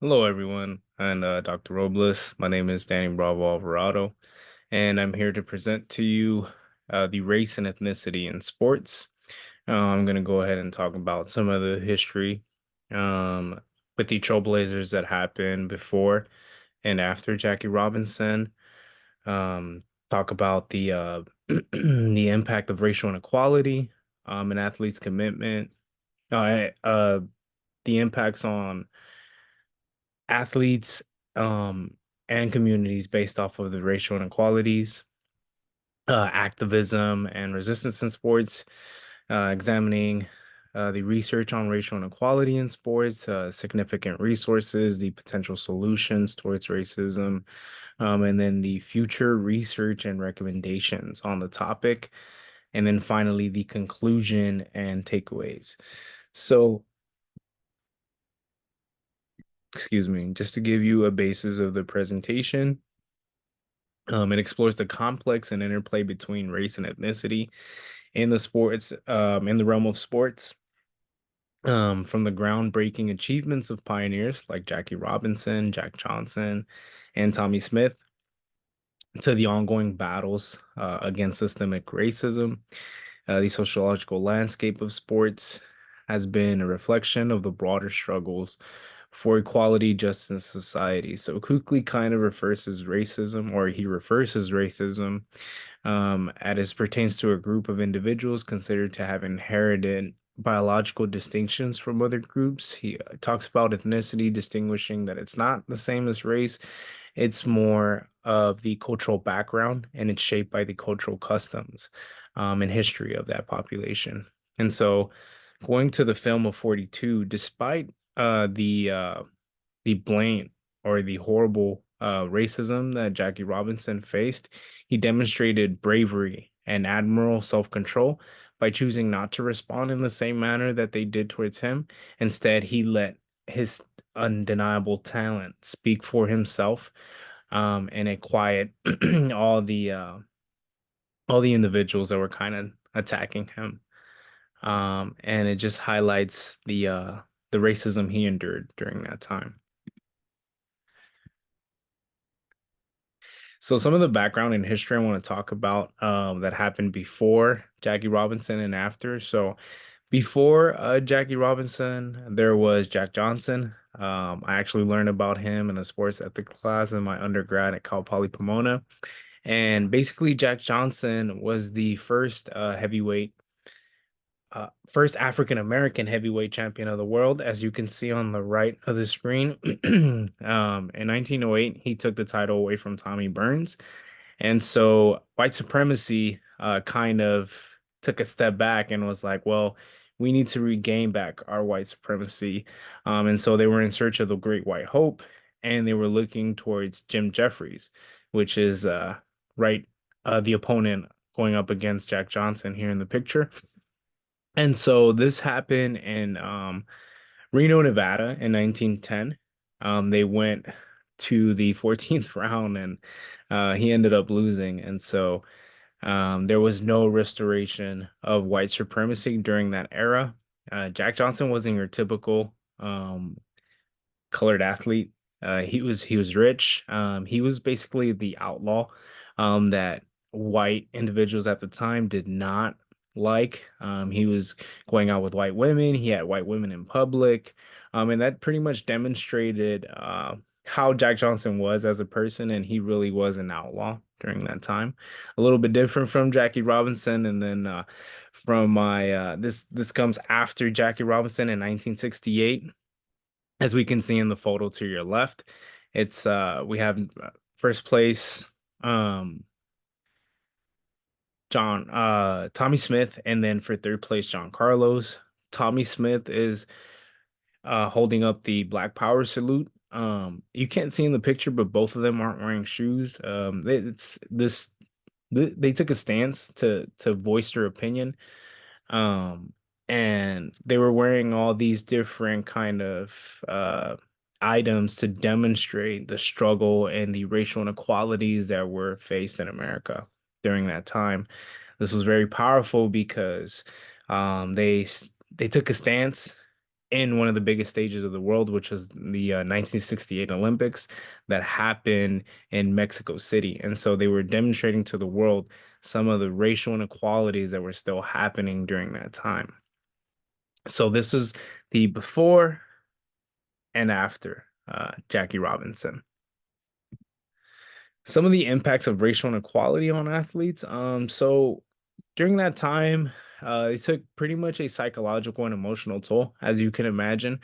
Hello, everyone, and Dr. Robles. My name is Danny Bravo Alvarado, and I'm here to present to you the race and ethnicity in sports. I'm going to go ahead and talk about some of the history um, with the trailblazers that happened before and after Jackie Robinson. Um, Talk about the the impact of racial inequality and athletes' commitment, uh, uh, the impacts on athletes and communities based off of the racial inequalities, activism, and resistance in sports, examining the research on racial inequality in sports, significant resources, the potential solutions towards racism, and then the future research and recommendations on the topic, and then finally the conclusion and takeaways. So, excuse me, just to give you a basis of the presentation. It explores the complex and interplay between race and ethnicity in the sports, in the realm of sports, from the groundbreaking achievements of pioneers like Jackie Robinson, Jack Johnson, and Tommy Smith to the ongoing battles against systemic racism. The sociological landscape of sports has been a reflection of the broader struggles for equality, justice, in society. So Kukley kind of refers as racism, or he refers as racism, as pertains to a group of individuals considered to have inherited biological distinctions from other groups. He talks about ethnicity, distinguishing that it's not the same as race. It's more of the cultural background, and it's shaped by the cultural customs and history of that population. And so, going to the film of 42, despite the blatant or the horrible racism that Jackie Robinson faced, he demonstrated bravery and admirable self-control by choosing not to respond in the same manner that they did towards him. Instead, he let his undeniable talent speak for himself, and it quiet all the uh, all the individuals that were kind of attacking him. And it just highlights the racism he endured during that time. So some of the background and history I want to talk about that happened before Jackie Robinson and after. So before Jackie Robinson, there was Jack Johnson. I actually learned about him in a sports ethics class in my undergrad at Cal Poly Pomona. And basically, Jack Johnson was the first African American heavyweight champion of the world, as you can see on the right of the screen. In 1908, he took the title away from Tommy Burns. And so white supremacy kind of took a step back and was like, well, we need to regain back our white supremacy. And so they were in search of the Great White Hope, and they were looking towards Jim Jeffries, which is right the opponent going up against Jack Johnson here in the picture. And so this happened in Reno, Nevada in 1910. They went to the 14th round, and he ended up losing. And so there was no restoration of white supremacy during that era. Jack Johnson wasn't your typical colored athlete. He was rich. He was basically the outlaw that white individuals at the time did not like. He was going out with white women. He had white women in public, and that pretty much demonstrated how Jack Johnson was as a person, and he really was an outlaw during that time. A little bit different from Jackie Robinson, and then from my this comes after Jackie Robinson in 1968. As we can see in the photo to your left, it's we have first place um Tommy Smith, and then for third place John Carlos. Tommy Smith is holding up the Black Power salute. You can't see in the picture, but both of them aren't wearing shoes. It's this they took a stance to voice their opinion, um, and they were wearing all these different kind of items to demonstrate the struggle and the racial inequalities that were faced in America during that time. This was very powerful because they took a stance, in one of the biggest stages of the world, which was the 1968 Olympics that happened in Mexico City. And so they were demonstrating to the world some of the racial inequalities that were still happening during that time. So this is the before and after Jackie Robinson. Some of the impacts of racial inequality on athletes. So during that time, it took pretty much a psychological and emotional toll, as you can imagine,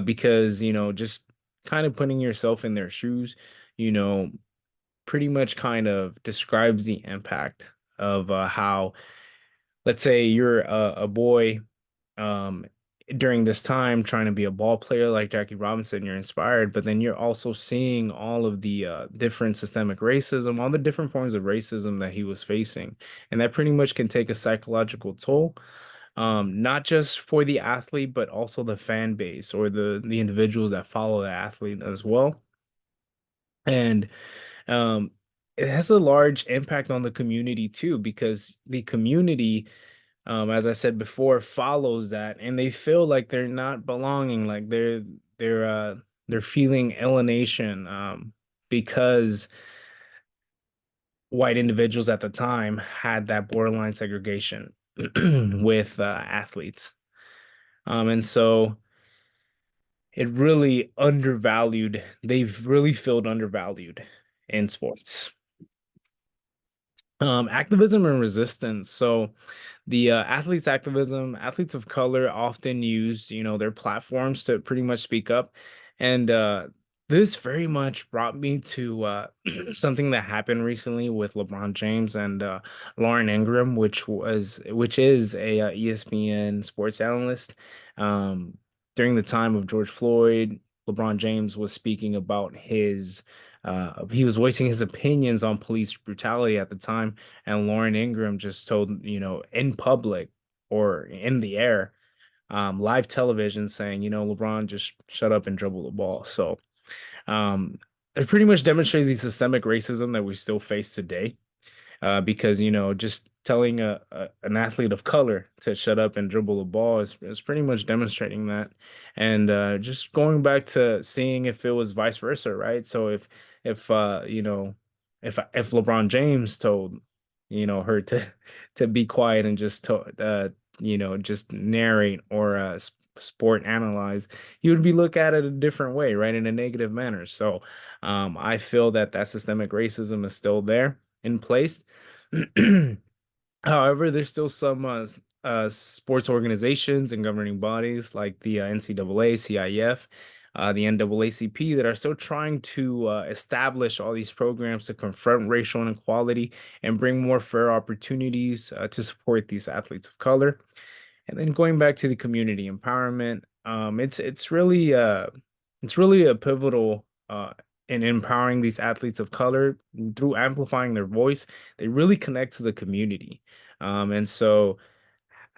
because, just kind of putting yourself in their shoes, you know, pretty much kind of describes the impact of how, let's say you're a boy um, during this time trying to be a ball player like Jackie Robinson, you're inspired, but then you're also seeing all of the different systemic racism, all the different forms of racism that he was facing. And that pretty much can take a psychological toll, not just for the athlete, but also the fan base or the individuals that follow the athlete as well. And um, it has a large impact on the community too, because the community, as I said before, follows that, and they feel like they're not belonging, like they're feeling alienation, because white individuals at the time had that borderline segregation with athletes, and so it really undervalued. They've really felt undervalued in sports. Activism and resistance. So the athletes activism, athletes of color often use, their platforms to pretty much speak up. And this very much brought me to something that happened recently with LeBron James and Lauren Ingram, which is a ESPN sports analyst. During the time of George Floyd, LeBron James was speaking about he was voicing his opinions on police brutality at the time, and Lauren Ingram just told, in public or in the air, live television saying, LeBron, just shut up and dribble the ball. So um, it pretty much demonstrates the systemic racism that we still face today, because just telling an athlete of color to shut up and dribble the ball is pretty much demonstrating that, and just going back to seeing if it was vice versa, right? So if LeBron James told her to be quiet and just just narrate or sport analyze, he would be looked at it a different way, right, in a negative manner. So I feel that systemic racism is still there in place. However, there's still some sports organizations and governing bodies like the NCAA, CIF, the NAACP that are still trying to establish all these programs to confront racial inequality and bring more fair opportunities to support these athletes of color. And then going back to the community empowerment, it's really a pivotal in empowering these athletes of color through amplifying their voice. They really connect to the community, and so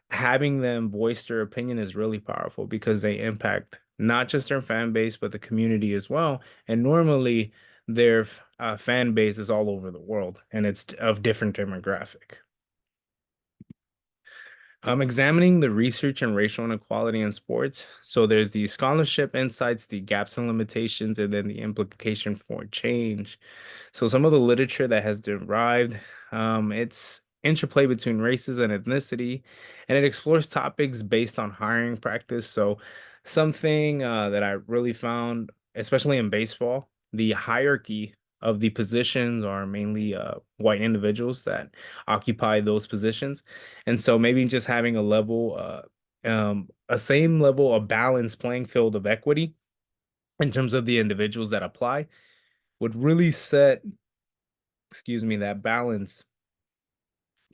having them voice their opinion is really powerful because they impact not just their fan base but the community as well. And normally, their fan base is all over the world, and it's of different demographic. I'm examining the research and racial inequality in sports. So there's the scholarship insights, the gaps and limitations, and then the implication for change. So some of the literature that has derived, it's interplay between races and ethnicity, and it explores topics based on hiring practice. So something that I really found, especially in baseball, the hierarchy of the positions are mainly white individuals that occupy those positions. And so maybe just having a same level of balanced playing field of equity in terms of the individuals that apply would really set, excuse me, that balance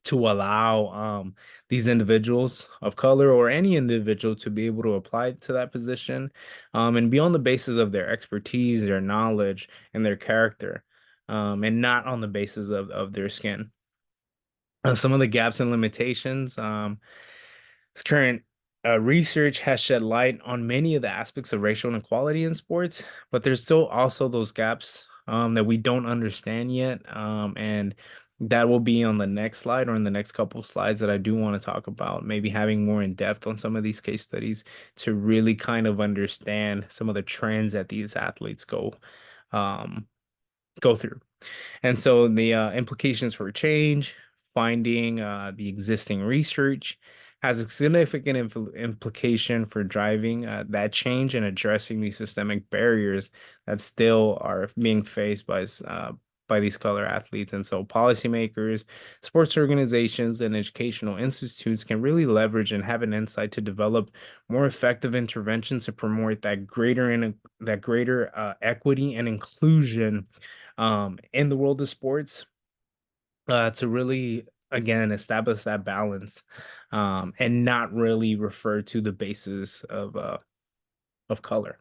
to allow these individuals of color or any individual to be able to apply to that position, and be on the basis of their expertise, their knowledge, and their character, and not on the basis of their skin. Some of the gaps and limitations. This current research has shed light on many of the aspects of racial inequality in sports, but there's still also those gaps that we don't understand yet. And That will be on the next slide or in the next couple slides that I do want to talk about, maybe having more in depth on some of these case studies to really kind of understand some of the trends that these athletes um, go through. And so the implications for change, finding the existing research has a significant implication for driving that change and addressing the systemic barriers that still are being faced by these color athletes. And so policymakers, sports organizations, and educational institutes can really leverage and have an insight to develop more effective interventions to promote that greater equity and inclusion in the world of sports, to really again establish that balance, and not really refer to the basis of color.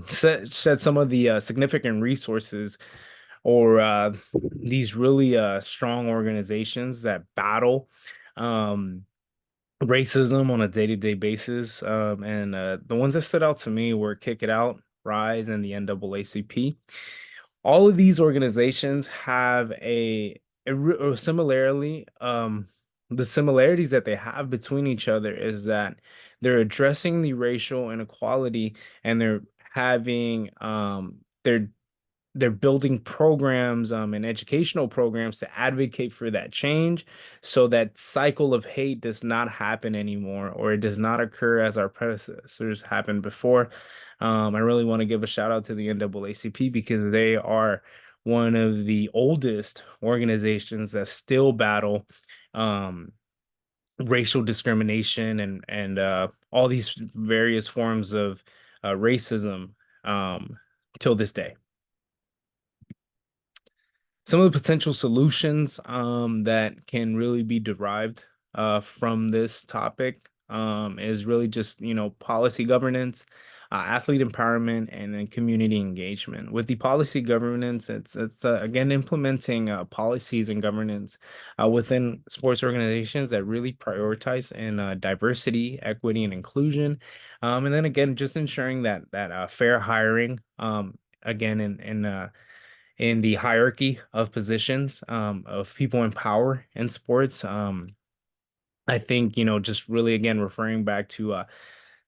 Said some of the significant resources or these really strong organizations that battle um, racism on a day-to-day basis. And the ones that stood out to me were Kick It Out, Rise, and the NAACP. All of these organizations have a similarly, the similarities that they have between each other is that they're addressing the racial inequality, and they're building programs and educational programs to advocate for that change so that cycle of hate does not happen anymore, or it does not occur as our predecessors happened before. I really want to give a shout out to the NAACP because they are one of the oldest organizations that still battle um, racial discrimination and all these various forms of racism till this day. Some of the potential solutions that can really be derived from this topic is really just, policy governance, athlete empowerment, and then community engagement. With the policy governance, it's again implementing policies and governance within sports organizations that really prioritize in diversity, equity, and inclusion, and then again just ensuring that fair hiring. Again, in the hierarchy of positions of people in power in sports. I think, just really again referring back to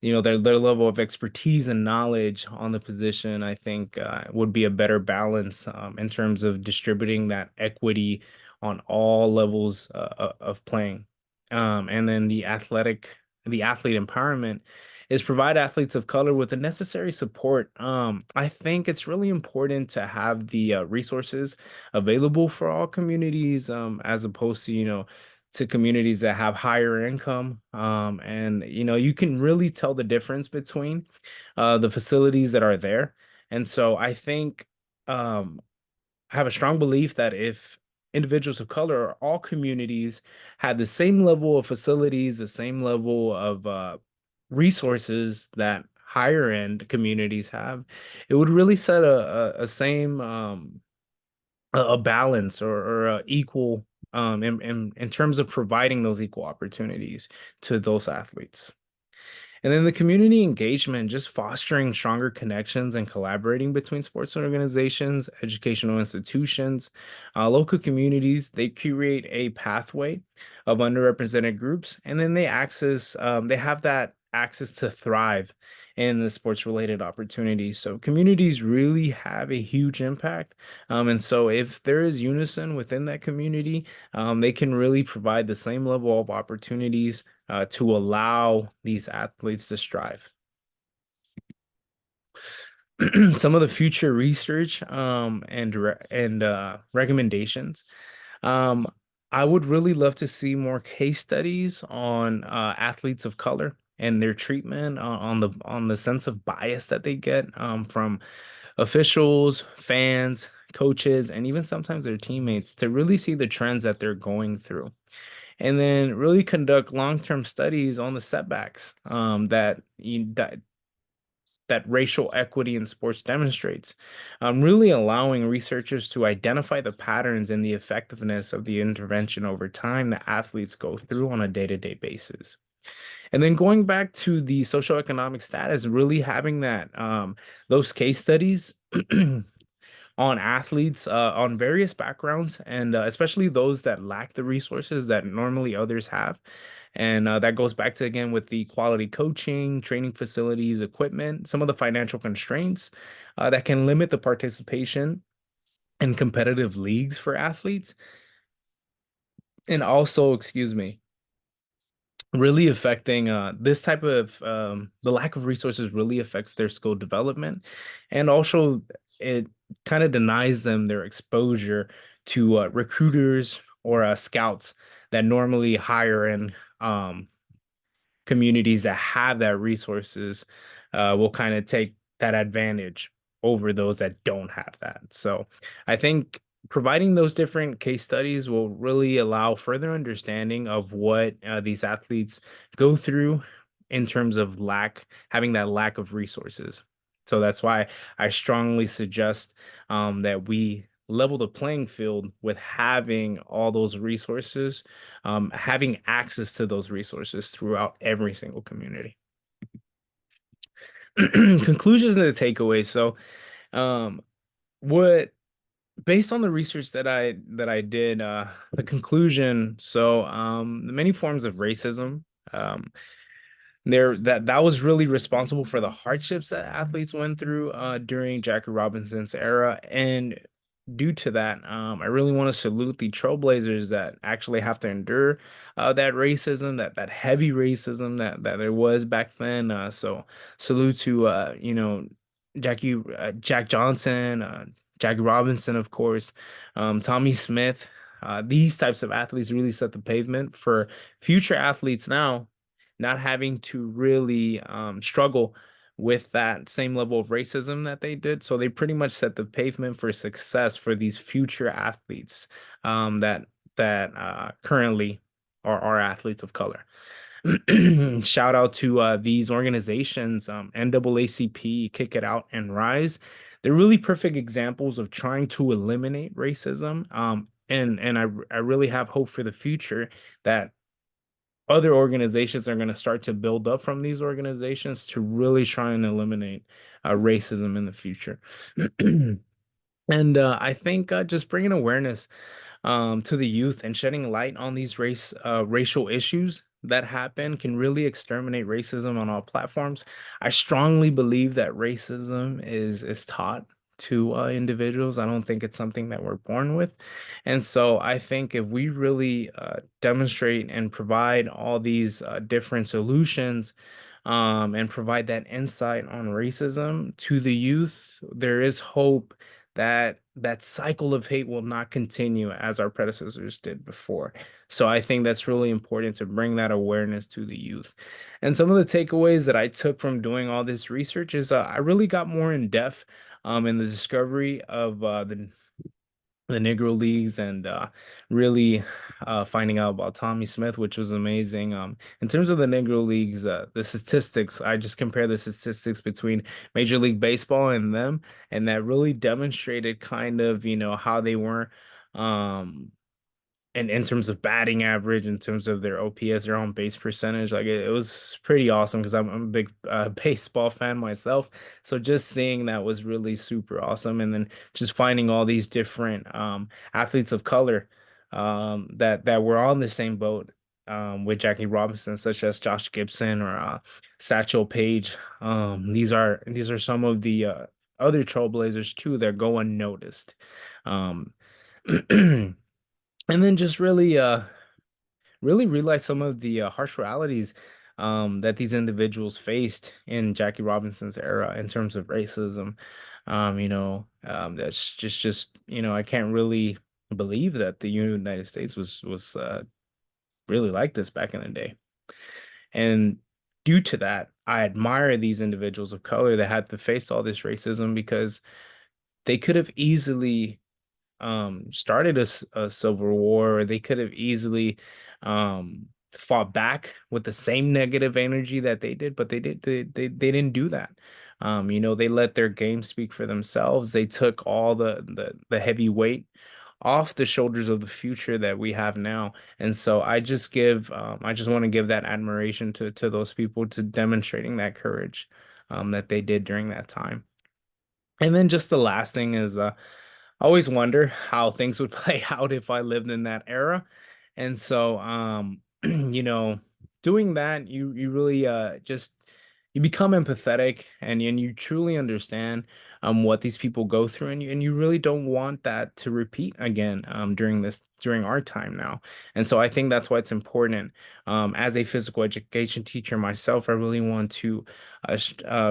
their level of expertise and knowledge on the position, I think would be a better balance in terms of distributing that equity on all levels of playing. And then the athlete empowerment is provide athletes of color with the necessary support. I think it's really important to have the resources available for all communities, as opposed to, to communities that have higher income. And you can really tell the difference between the facilities that are there. And so I think I have a strong belief that if individuals of color or all communities had the same level of facilities, the same level of resources that higher end communities have, it would really set a same a balance or a equal in terms of providing those equal opportunities to those athletes. And then the community engagement, just fostering stronger connections and collaborating between sports organizations, educational institutions, local communities. They curate a pathway of underrepresented groups, and then they have that access to thrive in the sports related opportunities. So communities really have a huge impact. And so if there is unison within that community, they can really provide the same level of opportunities to allow these athletes to strive. Some of the future research and recommendations. Um, I would really love to see more case studies on athletes of color and their treatment on the sense of bias that they get from officials, fans, coaches, and even sometimes their teammates to really see the trends that they're going through. And then really conduct long-term studies on the setbacks that racial equity in sports demonstrates, really allowing researchers to identify the patterns and the effectiveness of the intervention over time that athletes go through on a day-to-day basis. And then going back to the socioeconomic status, really having those case studies on athletes on various backgrounds, and especially those that lack the resources that normally others have. And that goes back to again with the quality coaching, training facilities, equipment, some of the financial constraints that can limit the participation in competitive leagues for athletes. And also, excuse me, really affecting this type of the lack of resources really affects their skill development, and also it kind of denies them their exposure to recruiters or scouts that normally hire in um, communities that have that resources will kind of take that advantage over those that don't have that. So I think providing those different case studies will really allow further understanding of what these athletes go through in terms of having that lack of resources. So that's why I strongly suggest that we level the playing field with having all those resources, having access to those resources throughout every single community. Conclusions and the takeaways. So, um, what based on the research that I did, the conclusion. So, the many forms of racism. Um, that was really responsible for the hardships that athletes went through during Jackie Robinson's era. And due to that, I really want to salute the trailblazers that actually have to endure that racism, that heavy racism that there was back then. So salute to Jack Johnson, Jackie Robinson, of course, Tommy Smith. These types of athletes really set the pavement for future athletes now not having to really struggle with that same level of racism that they did. So they pretty much set the pavement for success for these future athletes that currently are athletes of color. Shout out to these organizations, NAACP, Kick It Out, and Rise. They're really perfect examples of trying to eliminate racism. And I really have hope for the future that other organizations are going to start to build up from these organizations to really try and eliminate racism in the future. And I think just bringing awareness to the youth and shedding light on these racial issues that happen can really exterminate racism on all platforms. I strongly believe that racism is taught to individuals. I don't think it's something that we're born with. And so I think if we really demonstrate and provide all these different solutions and provide that insight on racism to the youth, there is hope that that cycle of hate will not continue as our predecessors did before. So I think that's really important to bring that awareness to the youth. And some of the takeaways that I took from doing all this research is I really got more in depth in the discovery of the Negro Leagues and really finding out about Tommy Smith, which was amazing. In terms of the Negro Leagues, the statistics, I just compare the statistics between Major League Baseball and them, and that really demonstrated kind of, how they were. Um, and in terms of batting average, in terms of their OPS, their on base percentage, like it was pretty awesome because I'm a big baseball fan myself. So just seeing that was really super awesome. And then just finding all these different athletes of color that were on the same boat with Jackie Robinson, such as Josh Gibson or Satchel Paige. These are some of the other trailblazers too that go unnoticed. Um, and then just really realize some of the harsh realities that these individuals faced in Jackie Robinson's era in terms of racism. That's just I can't really believe that the United States was really like this back in the day. And due to that, I admire these individuals of color that had to face all this racism because they could have easily started a civil war, or they could have easily fought back with the same negative energy that they did, but they didn't do that. They let their game speak for themselves. They took all the heavy weight off the shoulders of the future that we have now. And so I just want to give that admiration to those people to demonstrating that courage that they did during that time. And then just the last thing is I always wonder how things would play out if I lived in that era. And so, you know, doing that, you really just you become empathetic and you truly understand what these people go through, and you really don't want that to repeat again during our time now. And so I think that's why it's important. As a physical education teacher myself, I really want to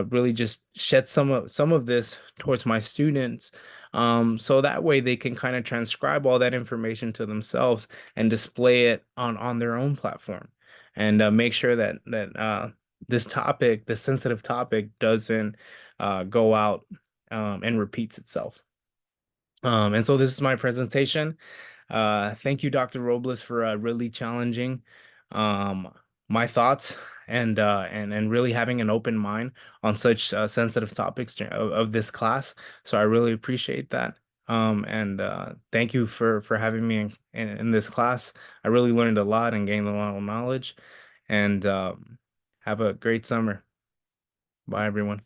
really just shed some of this towards my students, so that way they can kind of transcribe all that information to themselves and display it on their own platform, and make sure that this topic, this sensitive topic, doesn't go out and repeats itself. And so this is my presentation. Thank you, Dr. Robles, for really challenging um, my thoughts and really having an open mind on such sensitive topics of this class. So I really appreciate that. And thank you for having me in this class. I really learned a lot and gained a lot of knowledge. And have a great summer. Bye, everyone.